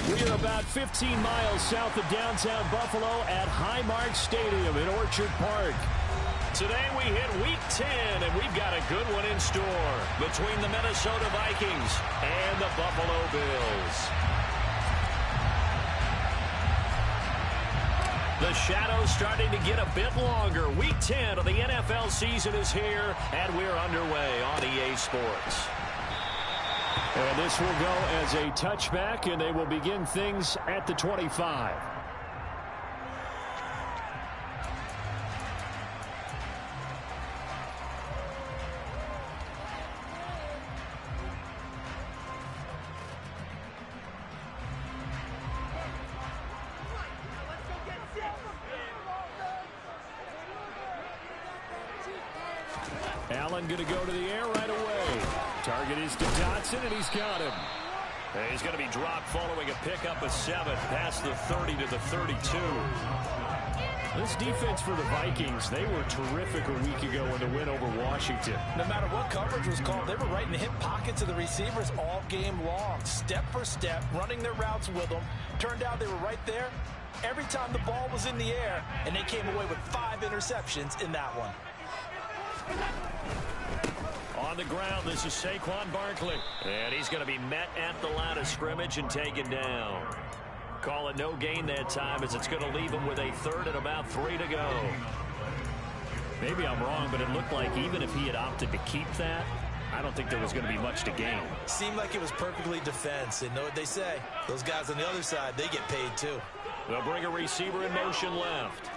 We are about 15 miles south of downtown Buffalo at Highmark Stadium in Orchard Park. Today we hit Week 10, and we've got a good one in store between the Minnesota Vikings and the Buffalo Bills. The shadow's starting to get a bit longer. Week 10 of the NFL season is here, and we're underway on EA Sports. And this will go as a touchback, and they will begin things at the 25. Allen going to go to the air right away. Target is to Dotson, and he's got him. And he's going to be dropped following a pickup of 7 past the 30 to the 32. This defense for the Vikings, they were terrific a week ago in the win over Washington. No matter what coverage was called, they were right in the hip pockets of the receivers all game long. Step for step, running their routes with them. Turned out they were right there every time the ball was in the air, and they came away with 5 interceptions in that one. On the ground, this is Saquon Barkley. And he's going to be met at the line of scrimmage and taken down. Call it no gain that time, as it's going to leave him with a third and about 3 to go. Maybe I'm wrong, but it looked like even if he had opted to keep that, I don't think there was going to be much to gain. Seemed like it was perfectly defense. And know what they say? Those guys on the other side, they get paid too. They'll bring a receiver in motion left.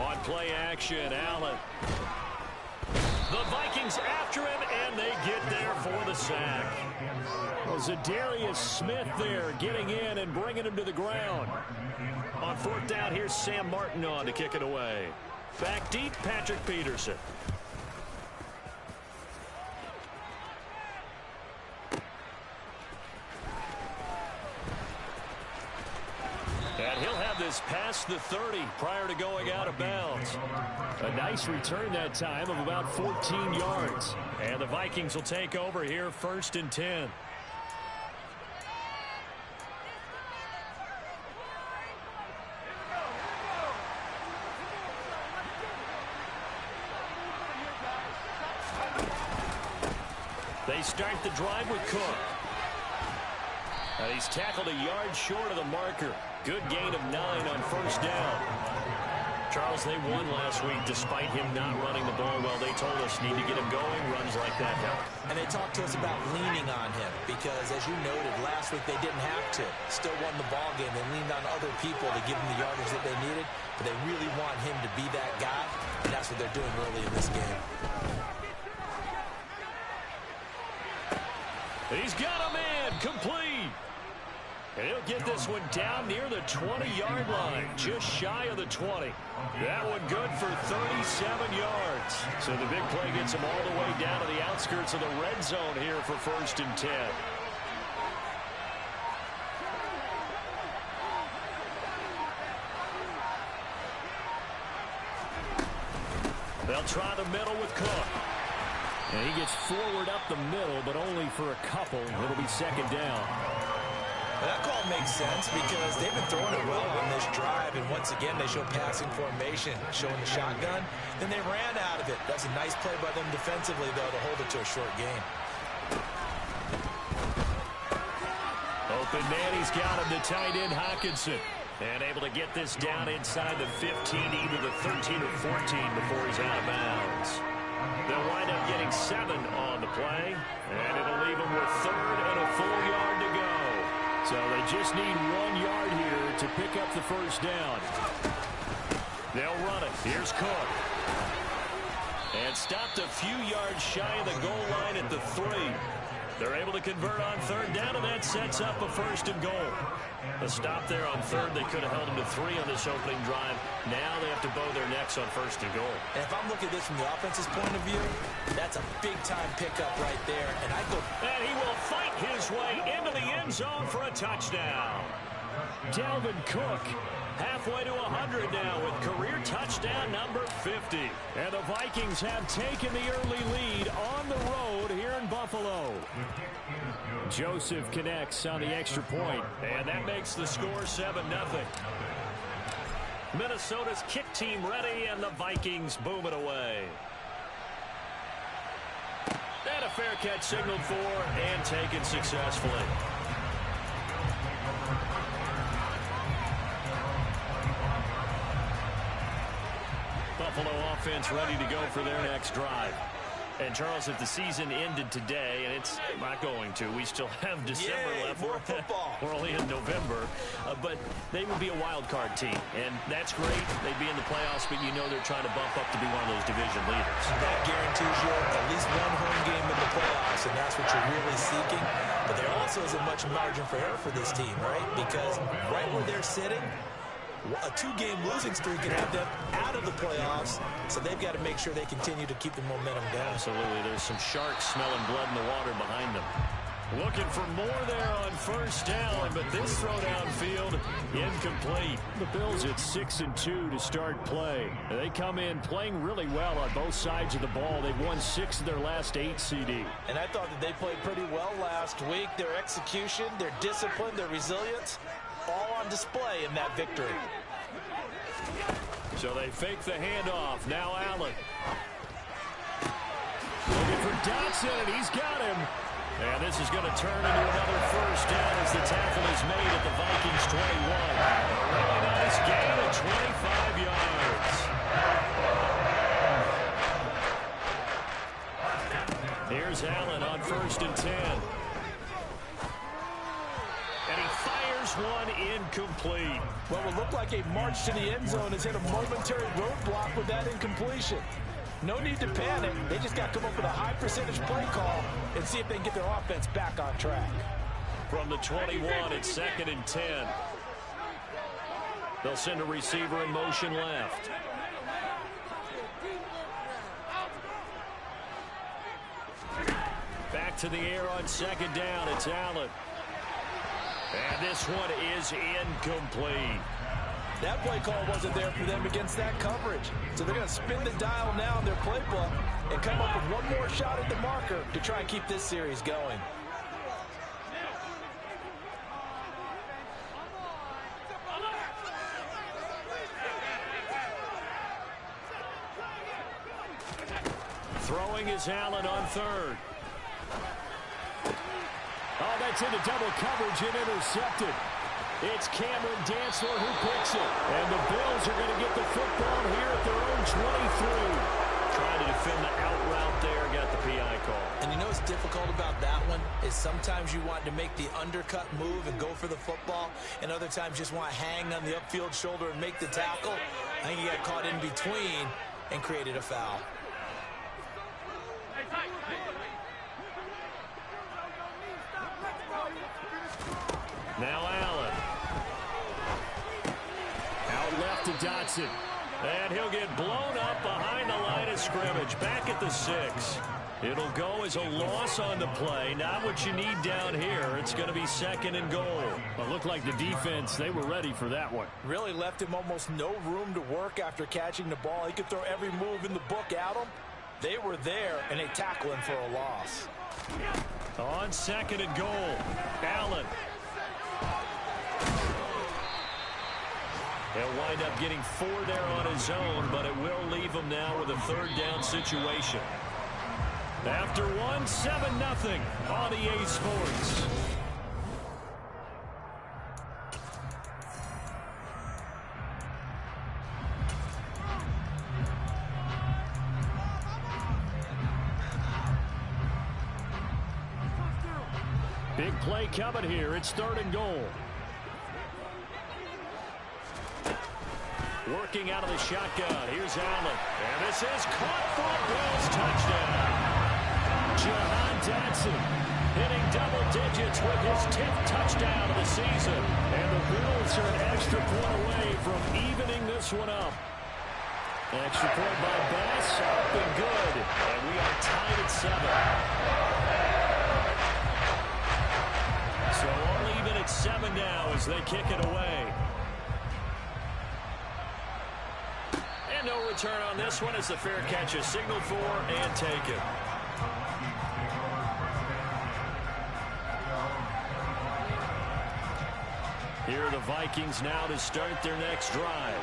On play action, Allen. The Vikings after him, and they get there for the sack. Well, Zadarius Smith there getting in and bringing him to the ground. On 4th down, here's Sam Martin on to kick it away. Back deep, Patrick Peterson. And he'll have this past the 30 prior to going out of bounds. A nice return that time of about 14 yards. And the Vikings will take over here 1st and 10. They start the drive with Cook. And he's tackled a yard short of the marker. Good gain of 9 on 1st down. Charles, they won last week despite him not running the ball well. They told us need to get him going. Runs like that help. And they talked to us about leaning on him because, as you noted, last week they didn't have to. Still won the ball game. They leaned on other people to give them the yardage that they needed. But they really want him to be that guy, and that's what they're doing early in this game. He's got a man complete. And he'll get this one down near the 20-yard line, just shy of the 20. That one good for 37 yards. So the big play gets him all the way down to the outskirts of the red zone here for 1st and 10. They'll try the middle with Cook. And he gets forward up the middle, but only for a couple. It'll be 2nd down. That call makes sense because they've been throwing it well on this drive, and once again they show passing formation, showing the shotgun. Then they ran out of it. That's a nice play by them defensively, though, to hold it to a short gain. Open man, he's got him to tight end Hockenson. And able to get this down inside the 15, either the 13 or 14 before he's out of bounds. They'll wind up getting 7 on the play, and it'll leave them with 3rd and a full yard to go. So they just need 1 yard here to pick up the 1st down. They'll run it. Here's Cook. And stopped a few yards shy of the goal line at the 3. They're able to convert on 3rd down, and that sets up a 1st and goal. A stop there on 3rd. They could have held him to 3 on this opening drive. Now they have to bow their necks on 1st and goal. And if I'm looking at this from the offense's point of view, that's a big-time pickup right there. And he will fight his way into the end zone for a touchdown. Dalvin Cook halfway to 100 now with career touchdown number 50. And the Vikings have taken the early lead on the road here in Buffalo. Joseph connects on the extra point, and that makes the score 7-0. Minnesota's kick team ready, and the Vikings boom it away. And a fair catch signaled for and taken successfully. Buffalo offense ready to go for their next drive. And, Charles, if the season ended today, and it's not going to, we still have December left. More football. We're only in November. But they would be a wild card team, and that's great. They'd be in the playoffs, but you know they're trying to bump up to be one of those division leaders. That guarantees you at least one home game in the playoffs, and that's what you're really seeking. But there also isn't much margin for error for this team, right? Because right where they're sitting, a 2-game losing streak can have them out of the playoffs, so they've got to make sure they continue to keep the momentum going. Absolutely. There's some sharks smelling blood in the water behind them. Looking for more there on first down, but this throw downfield incomplete. The Bills at 6-2 to start play. They come in playing really well on both sides of the ball. They've won 6 of their last 8 CD. And I thought that they played pretty well last week. Their execution, their discipline, their resilience, all on display in that victory. So they fake the handoff. Now Allen. Looking for Dotson, and he's got him. And this is going to turn into another first down as the tackle is made at the Vikings 21. A really nice gain of 25 yards. Here's Allen on 1st and 10. And he fires one incomplete. What would look like a march to the end zone has hit a momentary roadblock with that incompletion. No need to panic. They just got to come up with a high percentage play call and see if they can get their offense back on track. From the 21, it's 2nd and 10. They'll send a receiver in motion left. Back to the air on 2nd down. It's Allen. And this one is incomplete. That play call wasn't there for them against that coverage. So they're going to spin the dial now in their playbook and come up with one more shot at the marker to try and keep this series going. Throwing is Allen on 3rd. Oh, that's into double coverage and intercepted. It's Cameron Dantzler who picks it. And the Bills are going to get the football here at their own 23. Trying to defend the out route there, got the PI call. And you know what's difficult about that one is sometimes you want to make the undercut move and go for the football, and other times just want to hang on the upfield shoulder and make the tackle. I think he got caught in between and created a foul. Now Allen. Out left to Dotson. And he'll get blown up behind the line of scrimmage. Back at the 6. It'll go as a loss on the play. Not what you need down here. It's going to be 2nd and goal. But looked like the defense, they were ready for that one. Really left him almost no room to work after catching the ball. He could throw every move in the book at him. They were there, and they tackle him for a loss. On 2nd and goal, Allen. He'll wind up getting 4 there on his own, but it will leave him now with a 3rd down situation. After 1, 7-0 on EA Sports. Big play coming here. It's 3rd and goal. Working out of the shotgun. Here's Allen. And this is caught for a Bills touchdown. Jahan Dotson hitting double digits with his 10th touchdown of the season. And the Bills are an extra point away from evening this one up. Extra point by Bass. Up and good. And we are tied at 7. So only even at 7 now as they kick it away. And no return on this one as the fair catch is signaled for and taken. Here are the Vikings now to start their next drive.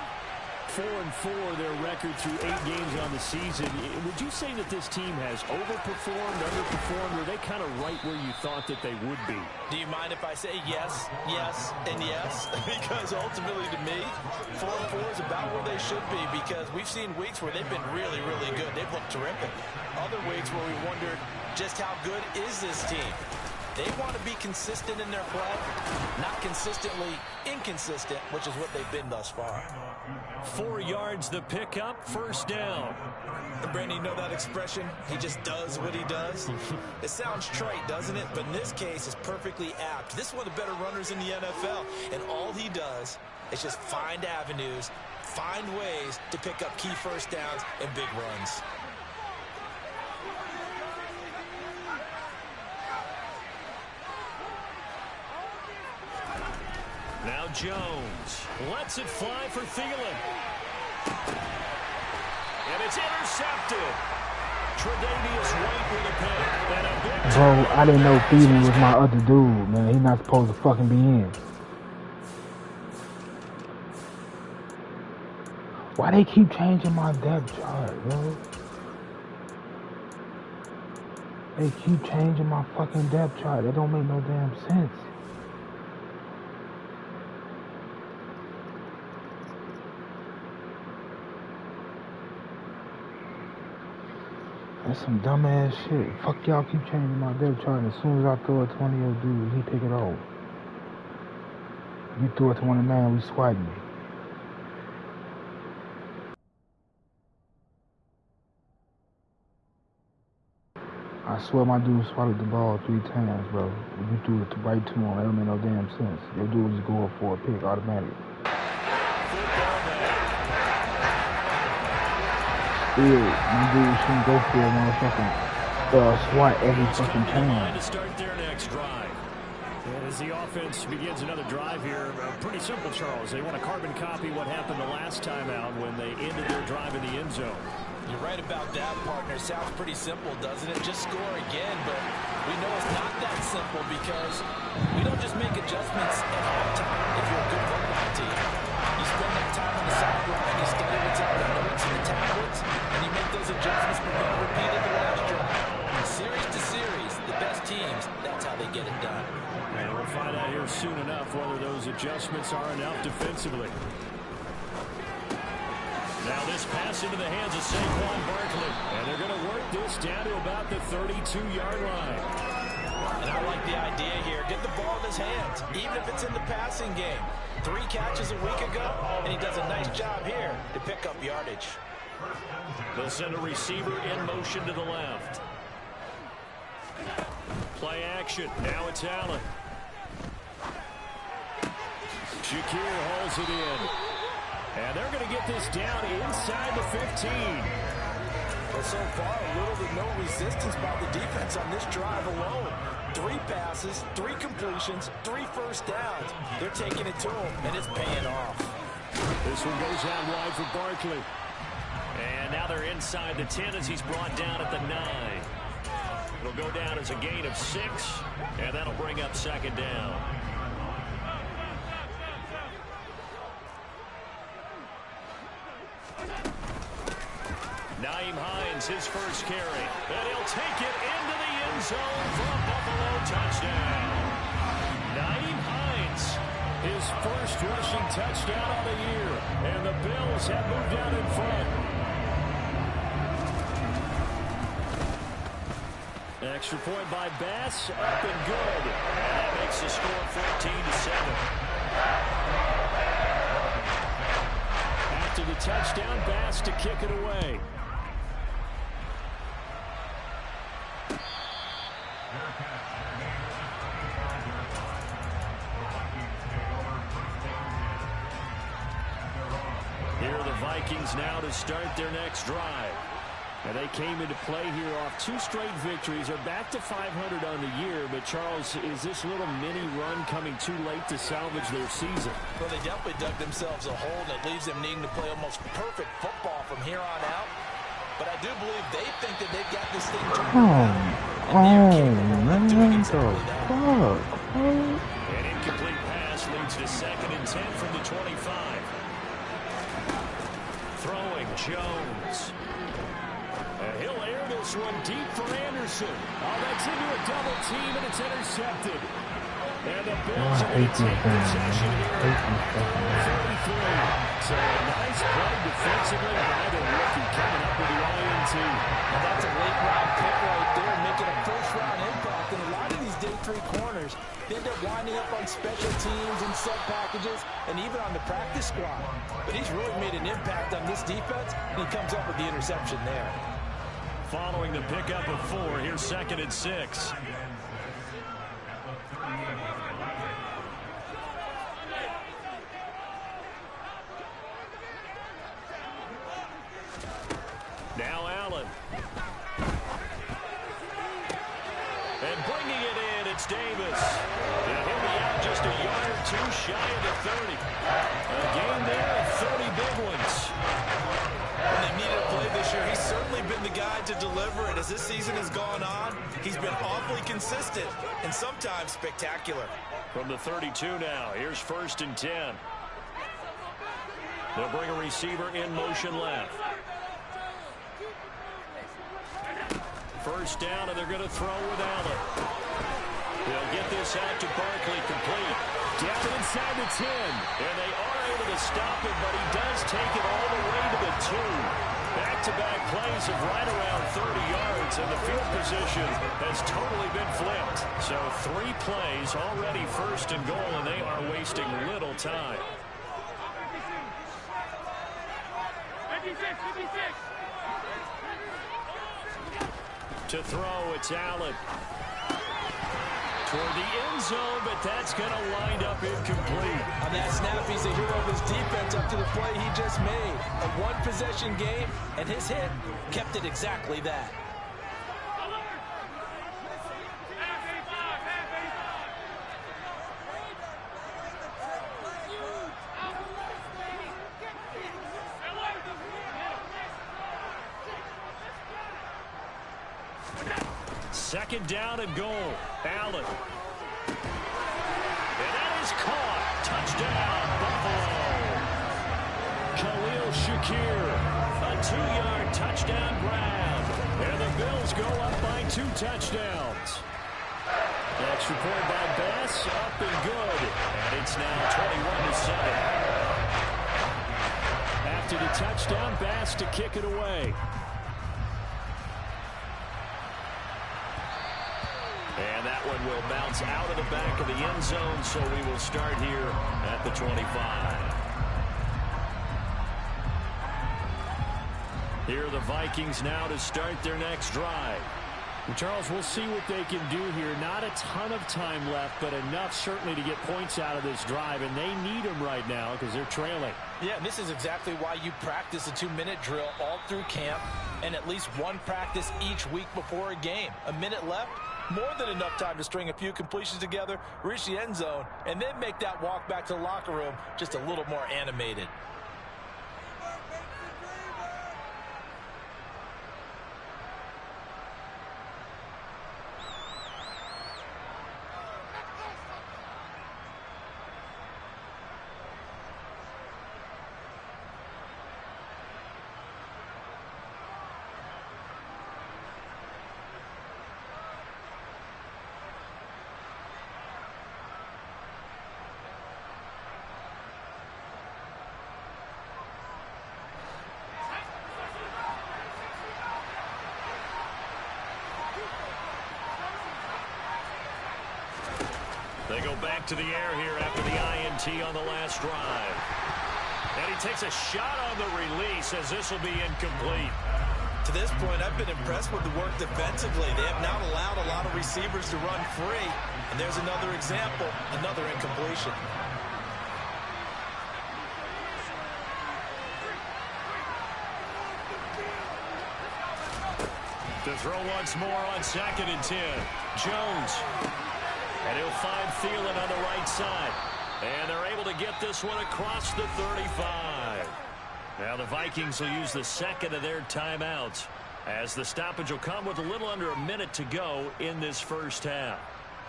4-4 their record through 8 games on the season. Would you say that this team has overperformed, underperformed, or are they kind of right where you thought that they would be? Do you mind if I say yes, yes, and yes? Because ultimately to me, 4-4 is about where they should be, because we've seen weeks where they've been really, really good. They've looked terrific. Other weeks where we wondered just how good is this team? They want to be consistent in their play, not consistently inconsistent, which is what they've been thus far. 4 yards the pickup, first down. And Brandon, you know that expression? He just does what he does. It sounds trite, doesn't it? But in this case, it's perfectly apt. This is one of the better runners in the NFL, and all he does is just find avenues, find ways to pick up key first downs and big runs. Now Jones lets it fly for Thielen. And it's intercepted. Tre'Davious White with a pick. And a big Bro, I didn't know Thielen was my other dude, man. He's not supposed to fucking be in. Why they keep changing my depth chart, bro? They keep changing my fucking depth chart. That don't make no damn sense. That's some dumbass shit. Fuck y'all keep changing my depth chart. As soon as I throw it to one of your dudes, he pick it over. You throw it to one of mine, we swiping it. I swear my dude swallowed the ball 3 times, bro. You threw it right to him. That don't make no damn sense. Your dude just go up for a pick automatically. Still, my dude shouldn't go for a motherfucking swat every fucking time. To start their next drive. And as the offense begins another drive here, pretty simple, Charles. They want to carbon copy what happened the last time out when they ended their drive in the end zone. You're right about that, partner. Sounds pretty simple, doesn't it? Just score again, but we know it's not that simple because we don't just make adjustments at halftime if you're a good football team. You spend that time on the sideline, you study what's on the notes and the tablets, and you make those adjustments we're going to repeat it the last drive. Series to series, the best teams, that's how they get it done. And we'll find out here soon enough whether those adjustments are enough defensively. Now this pass into the hands of Saquon Barkley. And they're going to work this down to about the 32-yard line. And I like the idea here. Get the ball in his hands, even if it's in the passing game. 3 catches a week ago, and he does a nice job here to pick up yardage. They'll send a receiver in motion to the left. Play action. Now it's Allen. Shakir hauls it in. And they're going to get this down inside the 15. Well, so far, little to no resistance by the defense on this drive alone. 3 passes, 3 completions, 3 first downs. They're taking it to him, and it's paying off. This one goes out wide for Barkley. And now they're inside the 10 as he's brought down at the 9. It'll go down as a gain of 6, and that'll bring up second down. Nyheim Hines, his first carry. And he'll take it into the end zone for a Buffalo touchdown. Nyheim Hines, his first rushing touchdown of the year. And the Bills have moved out in front. Extra point by Bass, up and good. And that makes the score 14-7. After the touchdown, Bass to kick it away. Here are the Vikings now to start their next drive. And they came into play here off 2 straight victories. They're back to 500 on the year. But, Charles, is this little mini run coming too late to salvage their season? Well, they definitely dug themselves a hole that leaves them needing to play almost perfect football from here on out. But I do believe they think that they've got this thing turned around. Man, An incomplete pass This leads to 2nd and 10 from the 25. Throwing Jones. And he'll air this one deep for Anderson. Oh, that's into a double team, and it's intercepted. And the Bills are going to take possession here at 33. So a nice play defensively by the rookie coming up with the INT. And that's a late-round pick right there, making a first-round impact. And a lot of these day 3 corners, they end up winding up on special teams and sub packages and even on the practice squad. But he's really made an impact on this defense, and he comes up with the interception there. Following the pickup of 4, here's 2nd and 6. Now Allen. And bringing it in, it's Davis. And he'll be out just a yard or 2 shy of the 30. A game there of 30 big ones. When they needed a play this year, he's certainly been the guy to deliver it. As this season has gone on, he's been awfully consistent and sometimes spectacular. From the 32 now, here's 1st and 10. They'll bring a receiver in motion left. First down, and they're going to throw with Allen. They'll get this out to Barkley, complete. Down inside the 10. And they are able to stop him, but he does take it all the way to the 2. Back-to-back plays of right around 30 yards, and the field position has totally been flipped. So 3 plays already 1st and goal, and they are wasting little time. 56. To throw, it's Allen. Toward the end zone, but that's going to wind up incomplete. On that snap, he's a hero of his defense up to the play he just made. A one-possession game, and his hit kept it exactly that. Second down and goal. Allen. And that is caught. Touchdown, Buffalo. Khalil Shakir. A 2-yard touchdown grab. And the Bills go up by 2 touchdowns. Extra point by Bass. Up and good. And it's now 21-7. After the touchdown, Bass to kick it away. And that one will bounce out of the back of the end zone, so we will start here at the 25. Here are the Vikings now to start their next drive. And Charles, we'll see what they can do here. Not a ton of time left, but enough certainly to get points out of this drive, and they need them right now because they're trailing. Yeah, this is exactly why you practice a 2-minute drill all through camp and at least one practice each week before a game. A minute left. More than enough time to string a few completions together, reach the end zone, and then make that walk back to the locker room just a little more animated. They go back to the air here after the INT on the last drive. And he takes a shot on the release as this will be incomplete. To this point, I've been impressed with the work defensively. They have not allowed a lot of receivers to run free. And there's another example, another incompletion. To throw once more on 2nd and 10. Jones. And he'll find Thielen on the right side. And they're able to get this one across the 35. Now the Vikings will use the second of their timeouts as the stoppage will come with a little under a minute to go in this first half.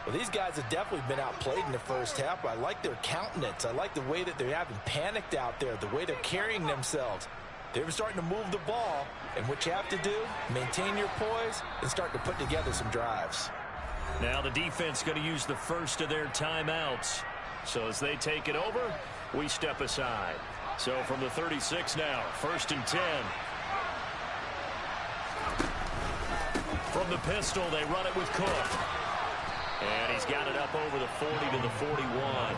Well, these guys have definitely been outplayed in the first half, but I like their countenance. I like the way that they haven't panicked out there, the way they're carrying themselves. They're starting to move the ball, and what you have to do, maintain your poise and start to put together some drives. Now the defense going to use the first of their timeouts. So as they take it over, we step aside. So from the 36 now, 1st and 10. From the pistol, they run it with Cook. And he's got it up over the 40 to the 41.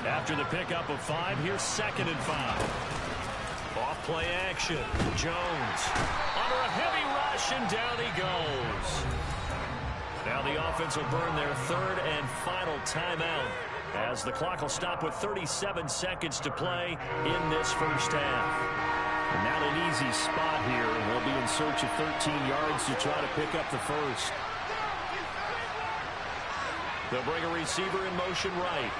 After the pickup of 5, here's 2nd and 5. Off play action. Jones under a heavy rush, and down he goes. Now the offense will burn their 3rd and final timeout as the clock will stop with 37 seconds to play in this first half. And not an easy spot here, and they'll be in search of 13 yards to try to pick up the first. They'll bring a receiver in motion right.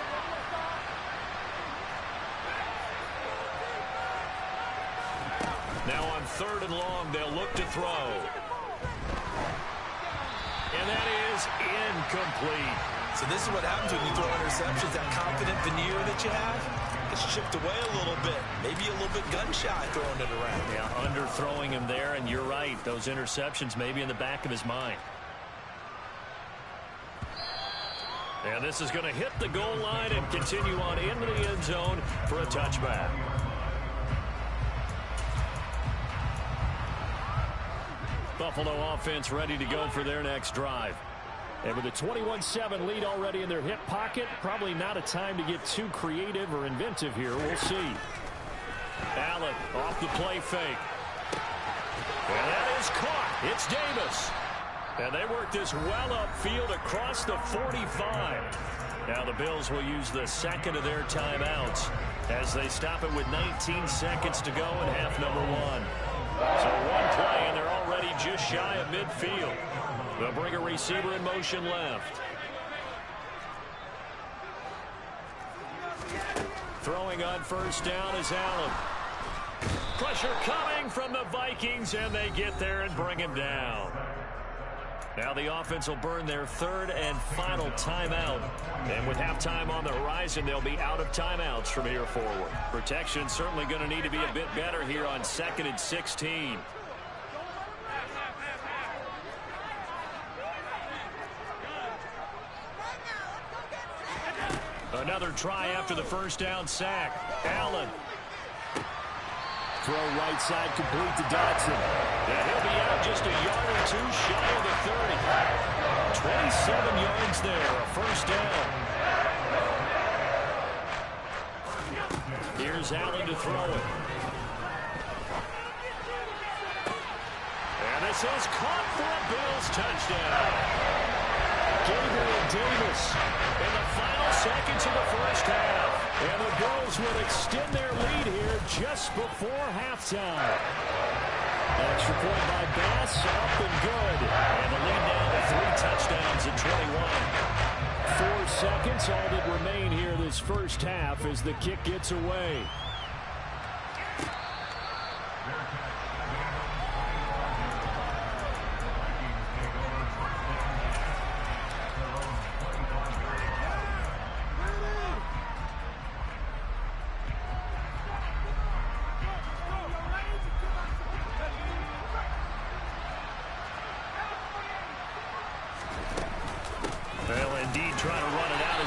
Now on 3rd and long, they'll look to throw. And that is incomplete. So this is what happens when you throw interceptions. That confident veneer that you have gets chipped away a little bit. Maybe a little bit gun-shy throwing it around. Yeah, underthrowing him there, and you're right. Those interceptions may be in the back of his mind. And this is going to hit the goal line and continue on into the end zone for a touchback. Buffalo offense ready to go for their next drive. And with a 21-7 lead already in their hip pocket, probably not a time to get too creative or inventive here. We'll see. Allen off the play fake. And that is caught. It's Davis. And they work this well upfield across the 45. Now the Bills will use the 2nd of their timeouts as they stop it with 19 seconds to go in half number 1. So one play, and they're already just shy of midfield. They'll bring a receiver in motion left. Throwing on 1st down is Allen. Pressure coming from the Vikings, and they get there and bring him down. Now the offense will burn their 3rd and final timeout. And with halftime on the horizon, they'll be out of timeouts from here forward. Protection certainly going to need to be a bit better here on 2nd and 16. Another try after the 1st down sack. Allen. Throw right side complete to Dotson. And he'll be out just a yard or 2 shy of the 30. 27 yards there, a 1st down. Here's Allen to throw it. And this is caught for a Bills touchdown. Gabriel Davis in the final seconds of the 1st half. And the Bills will extend their lead here just before halftime. Extra point by Bass, up and good. And the lead now to 3 touchdowns at 21. 4 seconds, all that remain here this first half as the kick gets away.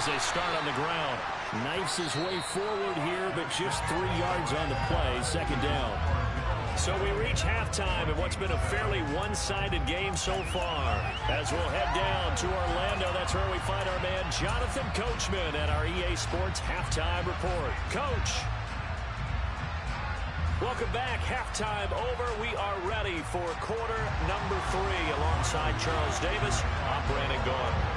They start on the ground. Knifes his way forward here, but just 3 yards on the play. 2nd down. So we reach halftime in what's been a fairly one-sided game so far. As we'll head down to Orlando, that's where we find our man Jonathan Coachman at our EA Sports Halftime Report. Coach. Welcome back. Halftime over. We are ready for quarter number 3 alongside Charles Davis. I'm Brandon Gaudin.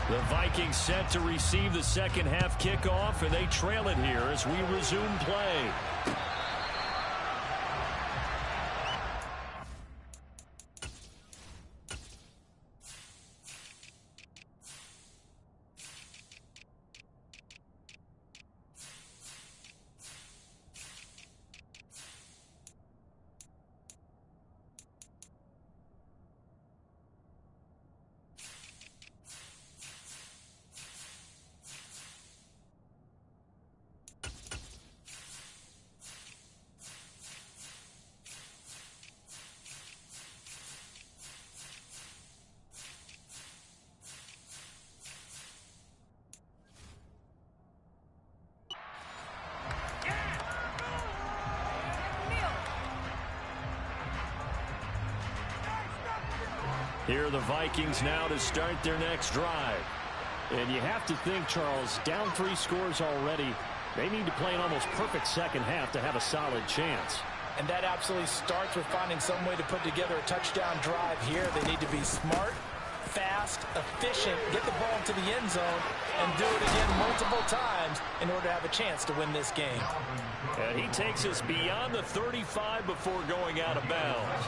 The Vikings set to receive the 2nd half kickoff, and they trail it here as we resume play. Here are the Vikings now to start their next drive. And you have to think, Charles, down 3 scores already. They need to play an almost perfect second half to have a solid chance. And that absolutely starts with finding some way to put together a touchdown drive here. They need to be smart, fast, efficient, get the ball into the end zone, and do it again multiple times in order to have a chance to win this game. And he takes us beyond the 35 before going out of bounds.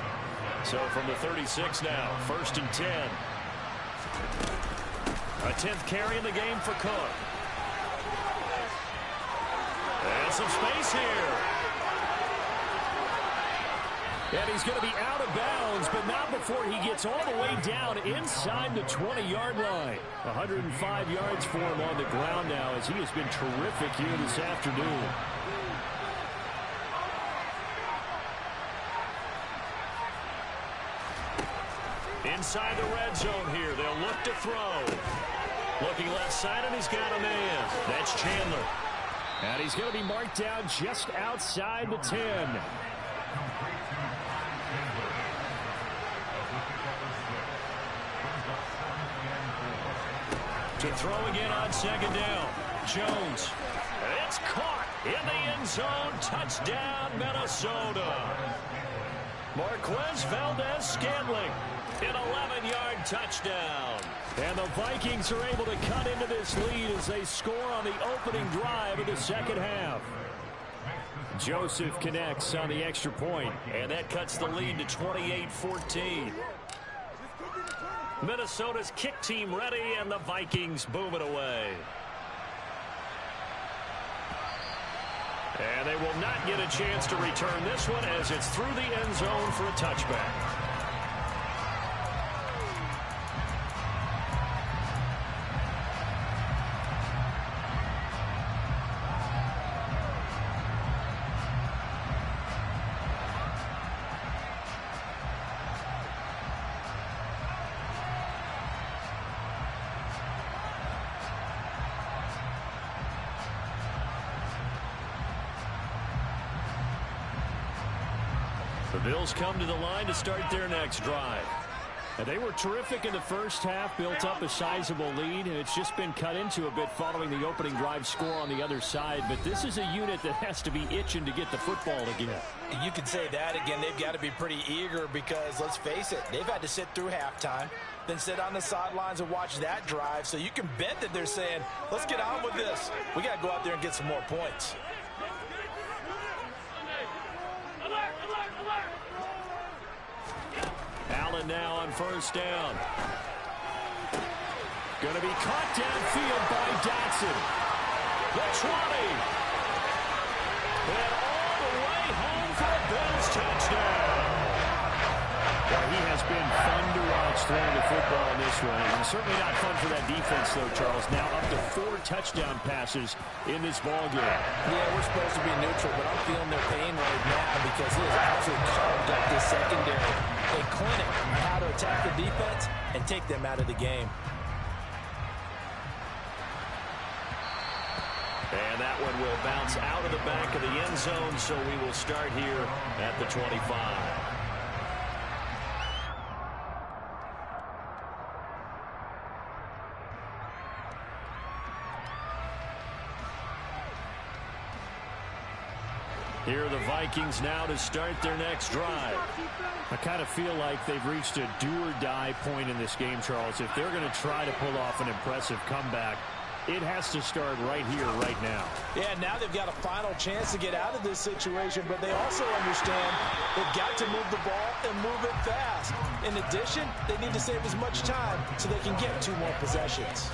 So from the 36 now, 1st and 10. A 10th carry in the game for Cook. And some space here. And he's going to be out of bounds, but not before he gets all the way down inside the 20-yard line. 105 yards for him on the ground now, as he has been terrific here this afternoon. Inside the red zone here, they'll look to throw. Looking left side, and he's got a man. That's Chandler. And he's going to be marked down just outside the 10. To throw again on 2nd down. Jones. It's caught in the end zone. Touchdown, Minnesota. Marquez Valdez-Scantling. An 11-yard touchdown. And the Vikings are able to cut into this lead as they score on the opening drive of the second half. Joseph connects on the extra point. And that cuts the lead to 28-14. Minnesota's kick team ready, and the Vikings boom it away. And they will not get a chance to return this one as it's through the end zone for a touchback. The Bills come to the line to start their next drive. And they were terrific in the first half, built up a sizable lead, and it's just been cut into a bit following the opening drive score on the other side. But this is a unit that has to be itching to get the football again. You could say that again. They've got to be pretty eager because, let's face it, they've had to sit through halftime, then sit on the sidelines and watch that drive. So you can bet that they're saying, let's get on with this. We got to go out there and get some more points. Allen now on 1st down. Going to be caught downfield by Dotson. The 20. And all the way home for a Bills touchdown. Well, he has been fun to watch throwing the football in this one. And certainly not fun for that defense, though, Charles. Now up to 4 touchdown passes in this ball game. Yeah, we're supposed to be neutral, but I'm feeling their pain right now because it is absolutely carved up this secondary. A clinic on how to attack the defense and take them out of the game. And that one will bounce out of the back of the end zone, so we will start here at the 25. Here are the Vikings now to start their next drive. I kind of feel like they've reached a do-or-die point in this game, Charles. If they're going to try to pull off an impressive comeback, it has to start right here, right now. Yeah, now they've got a final chance to get out of this situation, but they also understand they've got to move the ball and move it fast. In addition, they need to save as much time so they can get 2 more possessions.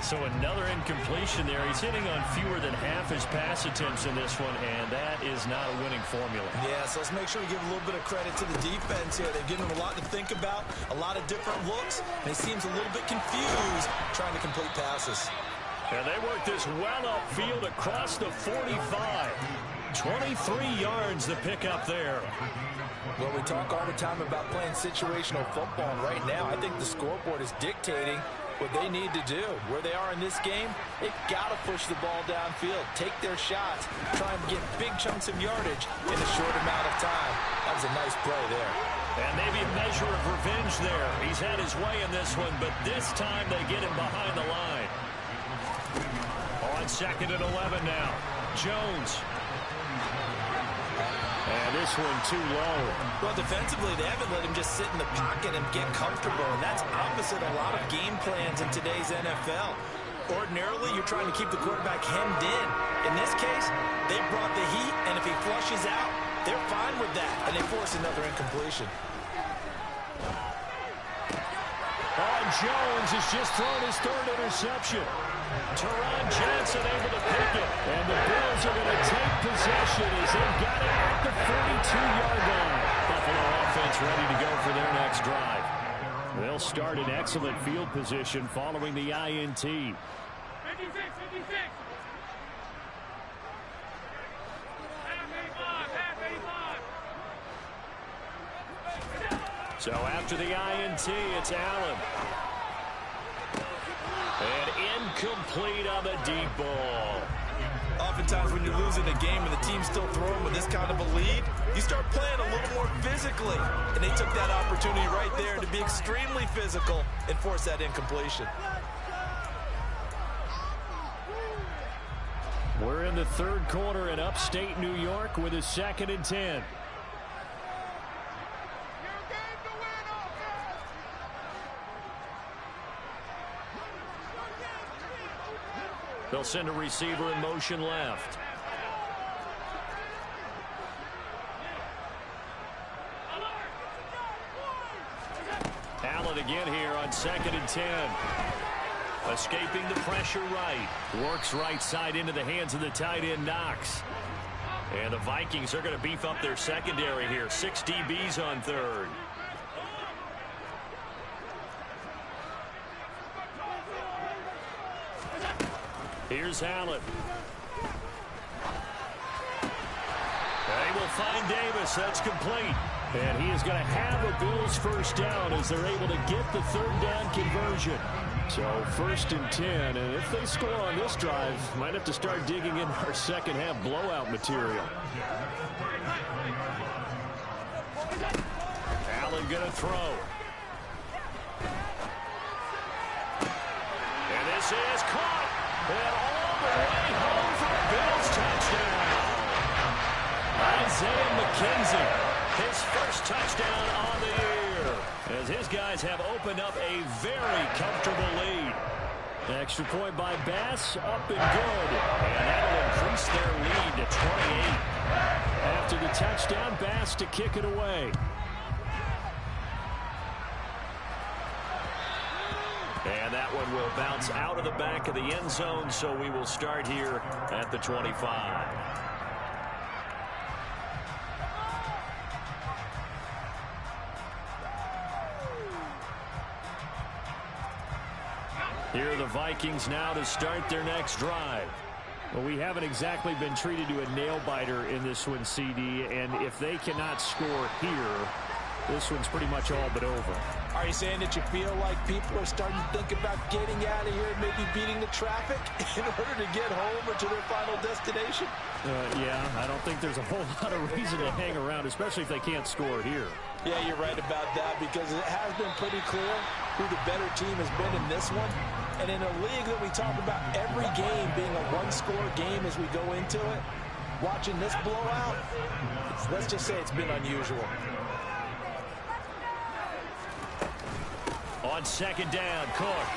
So another incompletion there. He's hitting on fewer than half his pass attempts in this one, and that is not a winning formula. Yeah, so let's make sure we give a little bit of credit to the defense here. They've given them a lot to think about, a lot of different looks, and he seems a little bit confused trying to complete passes. And they work this well upfield across the 45. 23 yards to pick up there. Well, we talk all the time about playing situational football, and right now I think the scoreboard is dictating what they need to do. Where they are in this game, they've got to push the ball downfield, take their shots, try and get big chunks of yardage in a short amount of time. That was a nice play there. And maybe a measure of revenge there. He's had his way in this one, but this time they get him behind the line. On 2nd and 11 now. Jones. And this one too low. Well, defensively, they haven't let him just sit in the pocket and get comfortable, and that's opposite a lot of game plans in today's NFL. Ordinarily, you're trying to keep the quarterback hemmed in. In this case, they brought the heat, and if he flushes out, they're fine with that, and they force another incompletion. Jones has just thrown his 3rd interception. Teron Johnson able to pick it. And the Bills are going to take possession as they've got it at the 42-yard line. Buffalo offense ready to go for their next drive. They'll start in excellent field position following the INT. 56. So after the INT, it's Allen. And incomplete on the deep ball. Oftentimes when you're losing a game and the team's still throwing with this kind of a lead, you start playing a little more physically. And they took that opportunity right there to be extremely physical and force that incompletion. We're in the 3rd quarter in upstate New York with a 2nd and 10. They'll send a receiver in motion left. Allen again here on 2nd and 10. Escaping the pressure right. Works right side into the hands of the tight end Knox. And the Vikings are going to beef up their secondary here. 6 DBs on 3rd. Here's Allen. They will find Davis. That's complete. And he is going to have a Bills first down as they're able to get the 3rd down conversion. So 1st and 10. And if they score on this drive, might have to start digging in our second half blowout material. Allen going to throw. And this is caught. And all the way home for a Bills touchdown. Isaiah McKenzie, his first touchdown on the year, as his guys have opened up a very comfortable lead. Extra point by Bass, up and good. And that'll increase their lead to 28. After the touchdown, Bass to kick it away. And that one will bounce out of the back of the end zone, so we will start here at the 25. Here are the Vikings now to start their next drive. Well, we haven't exactly been treated to a nail-biter in this one, CD, and if they cannot score here, this one's pretty much all but over. Are you saying that you feel like people are starting to think about getting out of here and maybe beating the traffic in order to get home or to their final destination? Yeah, I don't think there's a whole lot of reason to hang around, especially if they can't score here. Yeah, you're right about that, because it has been pretty clear who the better team has been in this one. And in a league that we talk about every game being a one-score game as we go into it, watching this blowout, let's just say it's been unusual. On 2nd down, Cook.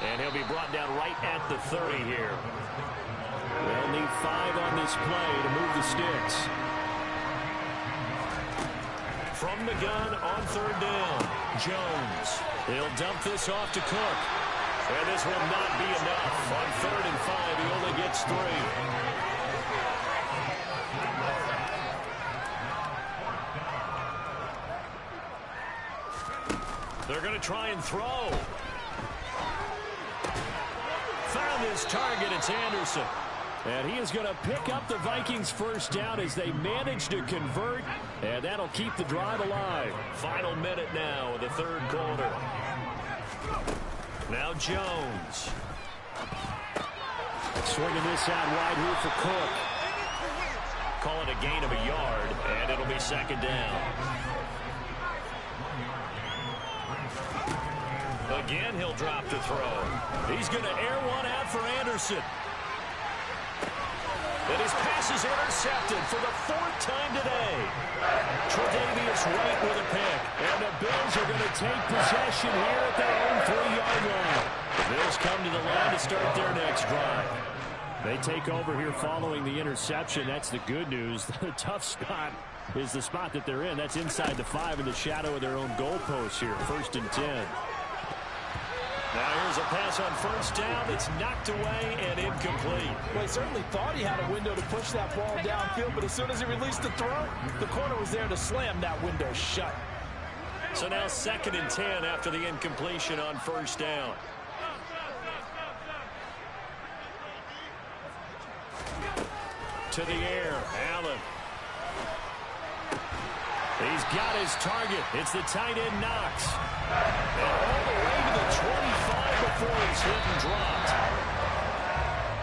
And he'll be brought down right at the 30 here. They'll need 5 on this play to move the sticks. From the gun on 3rd down, Jones. He'll dump this off to Cook. And this will not be enough. On 3rd and 5, he only gets 3. They're going to try and throw. Found his target. It's Anderson. And he is going to pick up the Vikings first down as they manage to convert. And that'll keep the drive alive. Final minute now of the 3rd quarter. Now Jones. Swinging this out wide here for Cook. call it a gain of a yard, and it'll be second down. Again, he'll drop to throw. He's going to air one out for Anderson. And his pass is intercepted for the 4th time today. Tre'Davious White with a pick. And the Bills are going to take possession here at their own 3-yard line. The Bills come to the line to start their next drive. They take over here following the interception. That's the good news. The tough spot is the spot that they're in. That's inside the 5 in the shadow of their own goalpost here. 1st and 10. Now here's a pass on 1st down. It's knocked away and incomplete. Well, he certainly thought he had a window to push that ball downfield, but as soon as he released the throw, the corner was there to slam that window shut. So now 2nd and 10 after the incompletion on 1st down. To the air, Allen. He's got his target. It's the tight end, Knox. And all the way to the 25 before he's hit and dropped.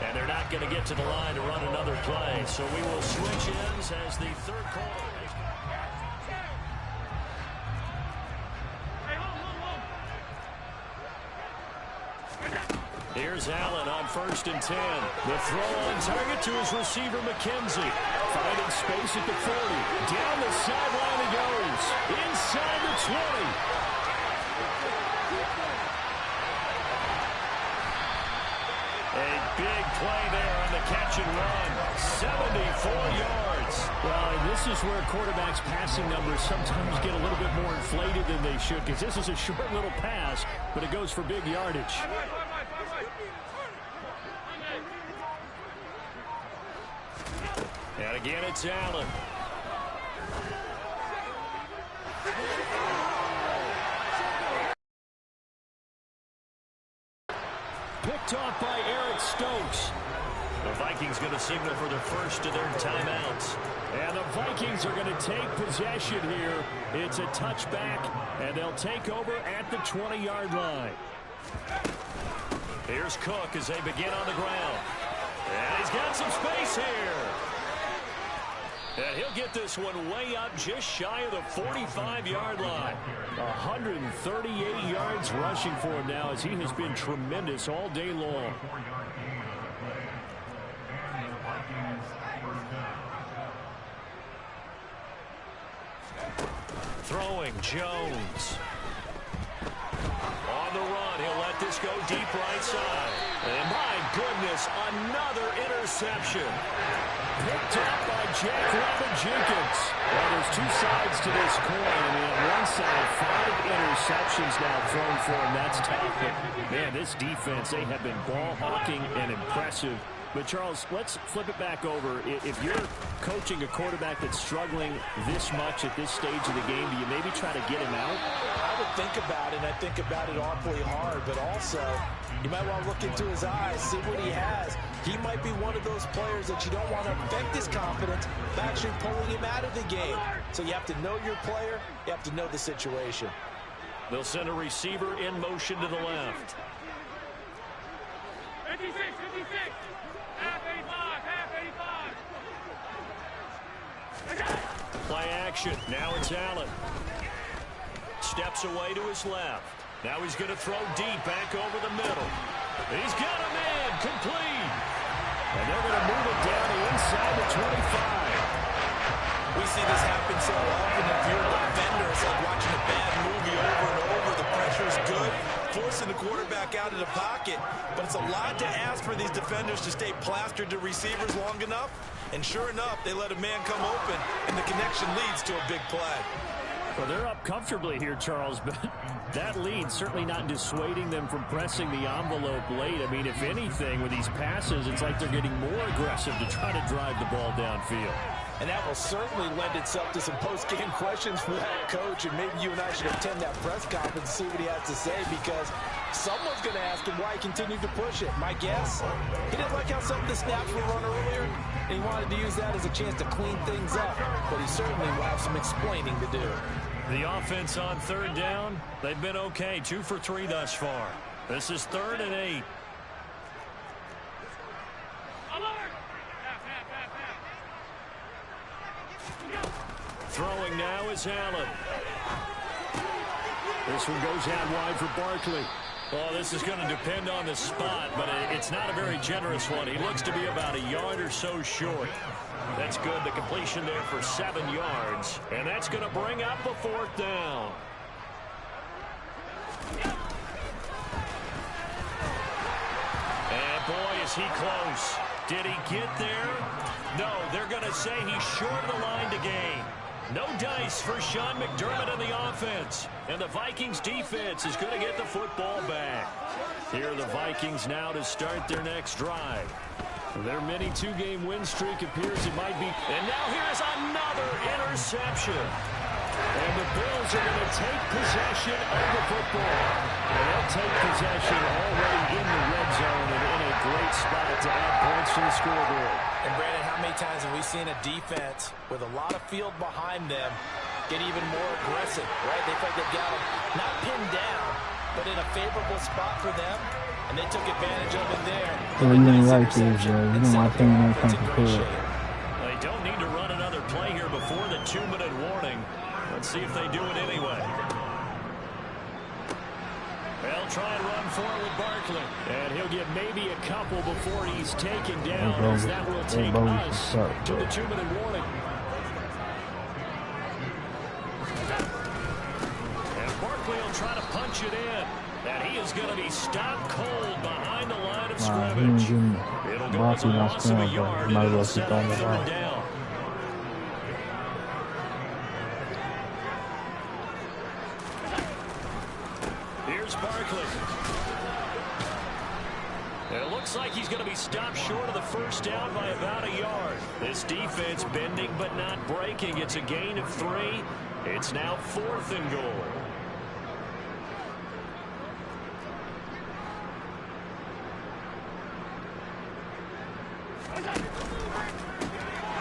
And they're not going to get to the line to run another play. So we will switch ends as the 3rd quarter. Here's Allen on 1st and 10. The throw on target to his receiver, McKenzie. Finding space at the 40. Down the sideline he goes. Inside the 20. A big play there on the catch and run. 74 yards. Well, and this is where quarterbacks' passing numbers sometimes get a little bit more inflated than they should, because this is a short little pass, but it goes for big yardage. And again, it's Allen. Picked off by Eric Stokes. The Vikings going to signal for their first of their timeouts. And the Vikings are going to take possession here. It's a touchback, and they'll take over at the 20-yard line. Here's Cook as they begin on the ground. And he's got some space here. And he'll get this one way up just shy of the 45-yard line. 138 yards rushing for him now, as he has been tremendous all day long. Throwing Jones. On the run, he'll let this go deep right side. And my goodness, another interception. Picked up by Jack Jenkins. Well, there's 2 sides to this coin. I mean, on one side, 5 interceptions now thrown for him. That's tough. But, man, this defense, they have been ball hawking and impressive. But, Charles, let's flip it back over. If you're coaching a quarterback that's struggling this much at this stage of the game, do you maybe try to get him out? I would think about it. I think about it awfully hard. But also, you might want to look into his eyes, see what he has. He might be one of those players that you don't want to affect his confidence by actually pulling him out of the game. So you have to know your player. You have to know the situation. They'll send a receiver in motion to the left. 56, 56. Half 85. Play action. Now it's Allen. Steps away to his left. Now he's going to throw deep back over the middle. He's got a man complete. And they're going to move it down to inside the 25. We see this happen so often. If you're a defender, it's like watching a bad movie over and over. The pressure's good, forcing the quarterback out of the pocket. But it's a lot to ask for these defenders to stay plastered to receivers long enough. And sure enough, they let a man come open, and the connection leads to a big play. Well, they're up comfortably here, Charles, but that lead certainly not dissuading them from pressing the envelope late. I mean, if anything, with these passes, it's like they're getting more aggressive to try to drive the ball downfield. And that will certainly lend itself to some post-game questions for that coach, and maybe you and I should attend that press conference and see what he has to say, because someone's going to ask him why he continued to push it. My guess, he didn't like how some of the snaps were run earlier, and he wanted to use that as a chance to clean things up, but he certainly will have some explaining to do. The offense on 3rd down, they've been okay. 2 for 3 thus far. This is 3rd and 8. throwing now is Allen. This one goes out wide for Barkley. Well, this is going to depend on the spot, but it's not a very generous one. He looks to be about a yard or so short. That's good. The completion there for 7 yards. And that's going to bring up a 4th down. And boy, is he close. Did he get there? No, they're going to say he's short of the line to gain. No dice for Sean McDermott in the offense. And the Vikings defense is going to get the football back. Here are the Vikings now to start their next drive. Their mini 2-game win streak appears it might be. And now here's another interception. And the Bills are going to take possession of the football. And they'll take possession already in the red zone and in a great spot to add points to the scoreboard. And Brandon, how many times have we seen a defense with a lot of field behind them get even more aggressive, right? They felt they've got them not pinned down, but in a favorable spot for them, and they took advantage of it there. Well, you didn't like this, bro. You didn't want to take that kind of play. They don't need to run another play here before the 2-minute warning. Let's see if they do it anyway. They'll try and run forward with Barkley. And he'll get maybe a couple before he's taken down. As that will take us to the 2-minute warning. And Barkley will try to punch it in. And he is going to be stopped cold behind the line of scrimmage. It'll go as a loss of a yard, and it'll set up 3rd down. Here's Barkley. It looks like he's going to be stopped short of the 1st down by about a yard. This defense bending but not breaking. It's a gain of 3. It's now 4th and goal.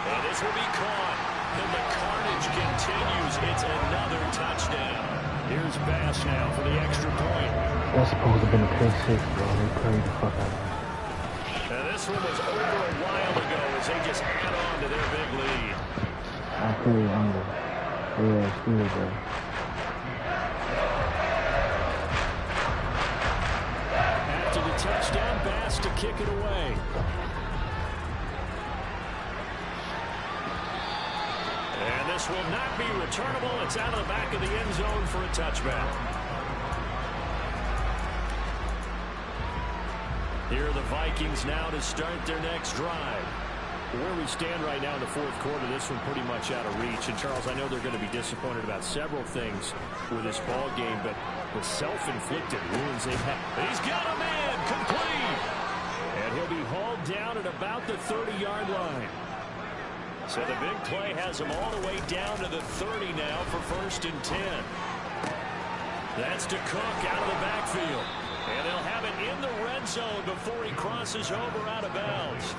And this will be caught. And the carnage continues. It's another touchdown. Here's Bass now for the extra point. That's supposed to have been a pick 6, bro. They played the fuck out of it. And this one was over a while ago as they just add on to their big lead. I feel you under. Yeah, it's good, bro. After the touchdown, Bass to kick it away. And this will not be returnable. It's out of the back of the end zone for a touchback. Here are the Vikings now to start their next drive. Where we stand right now in the 4th quarter, this one pretty much out of reach. And, Charles, I know they're going to be disappointed about several things with this ball game, but the self-inflicted wounds they've had. He's got a man complete. And he'll be hauled down at about the 30-yard line. So the big play has him all the way down to the 30 now for 1st and 10. That's to Cook out of the backfield. And they'll have it in the red zone before he crosses over out of bounds.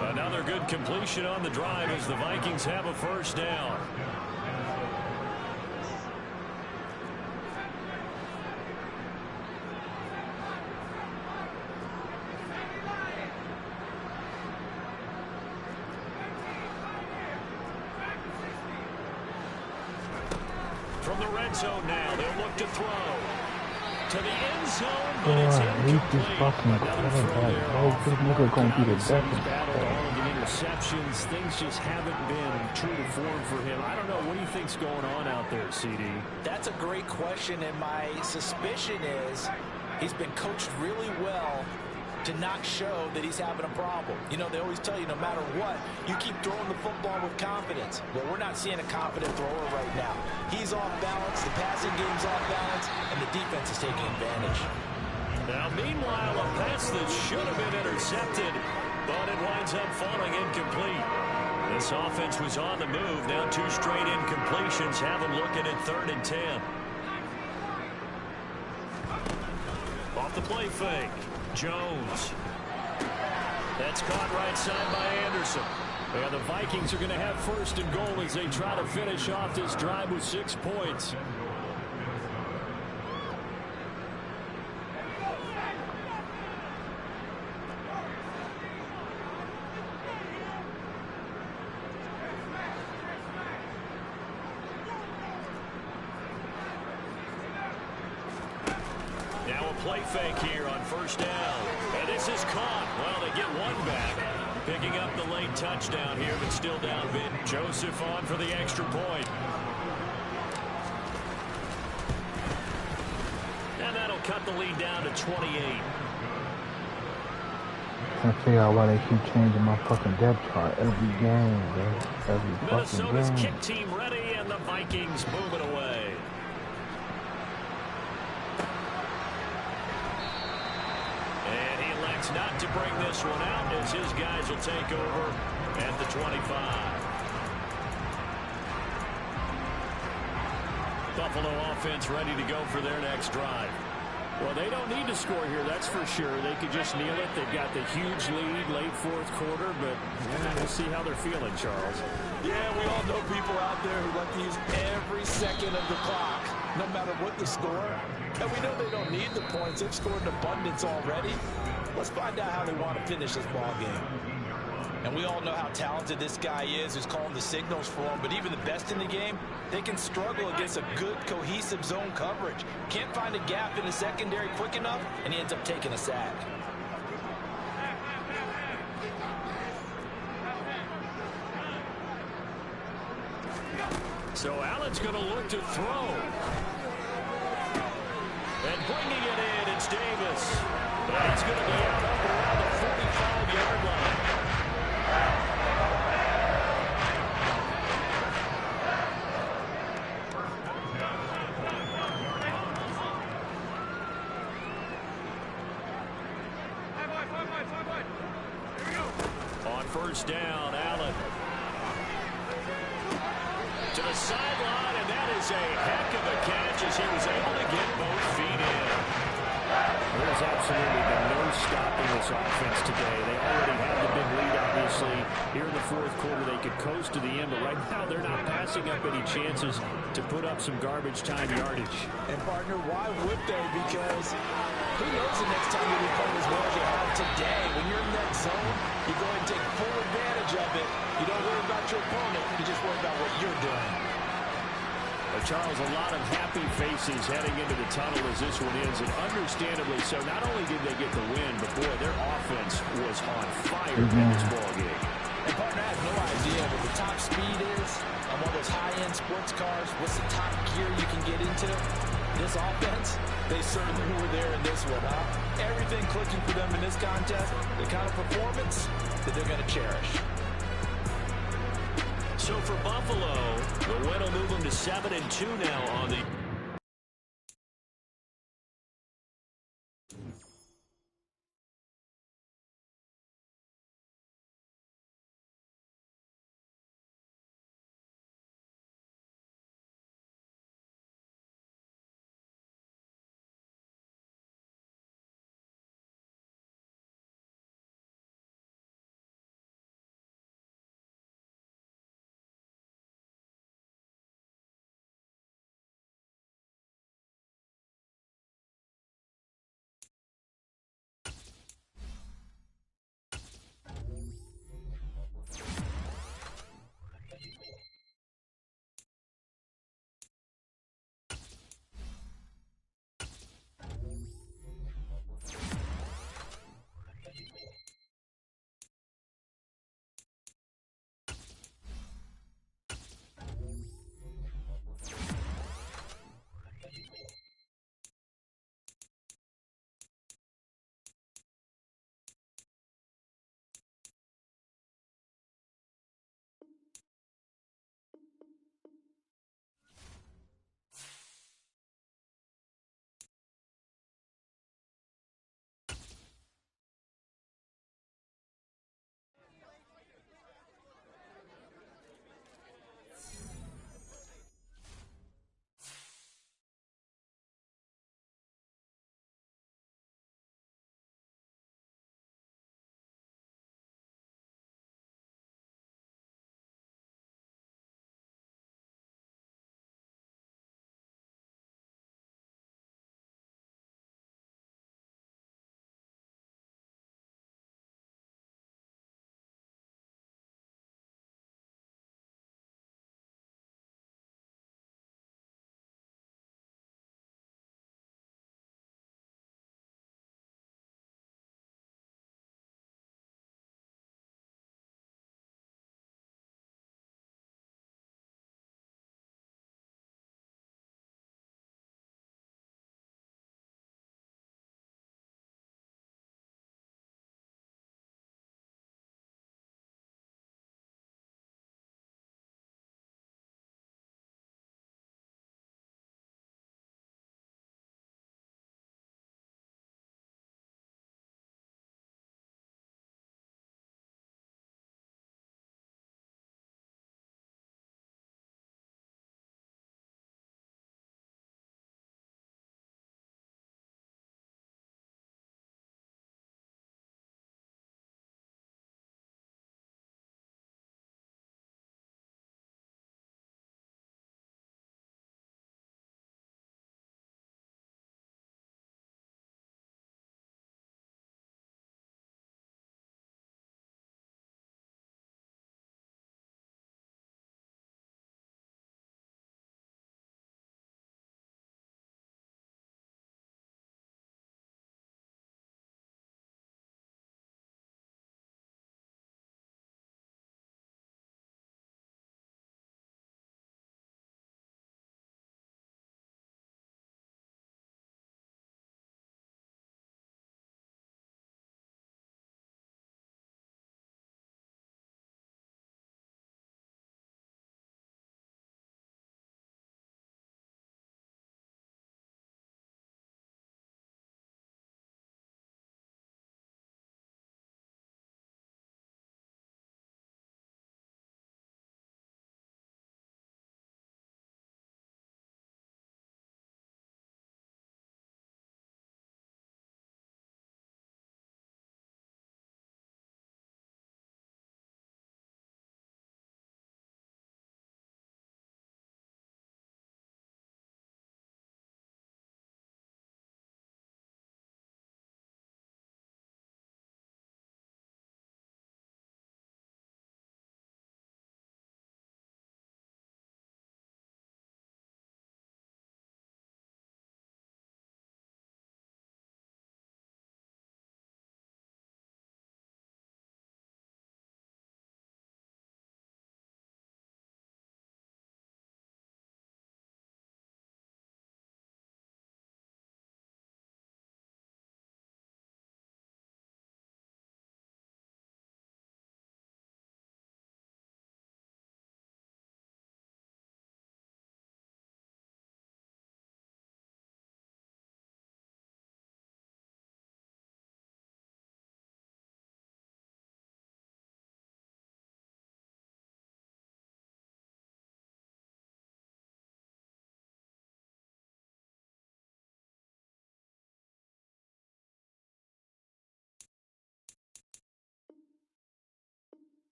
Another good completion on the drive as the Vikings have a 1st down. From the red zone now, they'll look to throw. To the end zone, but it's incomplete. Another throw there off the mark. He's battled all of the interceptions. Things just haven't been true to form for him. I don't know. What do you think's going on out there, CD? That's a great question, and my suspicion is he's been coached really well to not show that he's having a problem. You know, they always tell you no matter what, you keep throwing the football with confidence. Well, we're not seeing a confident thrower right now. He's off balance, the passing game's off balance, and the defense is taking advantage. Now, meanwhile, a pass that should have been intercepted, but it winds up falling incomplete. This offense was on the move. Now 2 straight incompletions have them looking at 3rd and 10. Off the play fake. Jones. That's caught right side by Anderson. And the Vikings are going to have 1st and goal as they try to finish off this drive with 6 points. play fake here on first down. And this is caught. Well, they get one back. Picking up the late touchdown here, but still down bit. Joseph on for the extra point. And that'll cut the lead down to 28. I can't figure out why they keep changing my fucking depth chart every game, bro. Every fucking Minnesota's game. kick team ready, and the Vikings move it away. And he elects not to bring this one out as his guys will take over at the 25. Buffalo offense ready to go for their next drive. Well, they don't need to score here, that's for sure. They could just kneel it. They've got the huge lead late fourth quarter, but we'll see how they're feeling, Charles. Yeah, we all know people out there who like to use every second of the clock, no matter what the score. And we know they don't need the points. They've scored in abundance already. Let's find out how they want to finish this ball game. And we all know how talented this guy is who's calling the signals for him. But even the best in the game, they can struggle against a good, cohesive zone coverage. Can't find a gap in the secondary quick enough, and he ends up taking a sack. So Allen's going to look to throw. And bringing it in, it's Davis. And he's going to be out up around the 45-yard line. On first down, Allen. To the sideline, and that is a heck of a catch as he was able to get both feet in. There's absolutely been no stopping this offense today. They already had the big lead, obviously. Here in the fourth quarter, they could coast to the end, but right now they're not passing up any chances to put up some garbage time yardage. And, partner, why would they? Because who knows the next time you'll be playing as well as you have today. When you're in that zone, you go and take full advantage of it. You don't worry about your opponent. You just worry about what you're doing. Charles, a lot of happy faces heading into the tunnel as this one ends, and understandably so. Not only did they get the win, but boy, their offense was on fire in this ballgame. And partner, I have no idea what the top speed is on one of those high-end sports cars. What's the top gear you can get into? This offense, they certainly were there in this one, huh? Everything clicking for them in this contest, the kind of performance that they're going to cherish. So for Buffalo, the win will move them to 7-2 now on the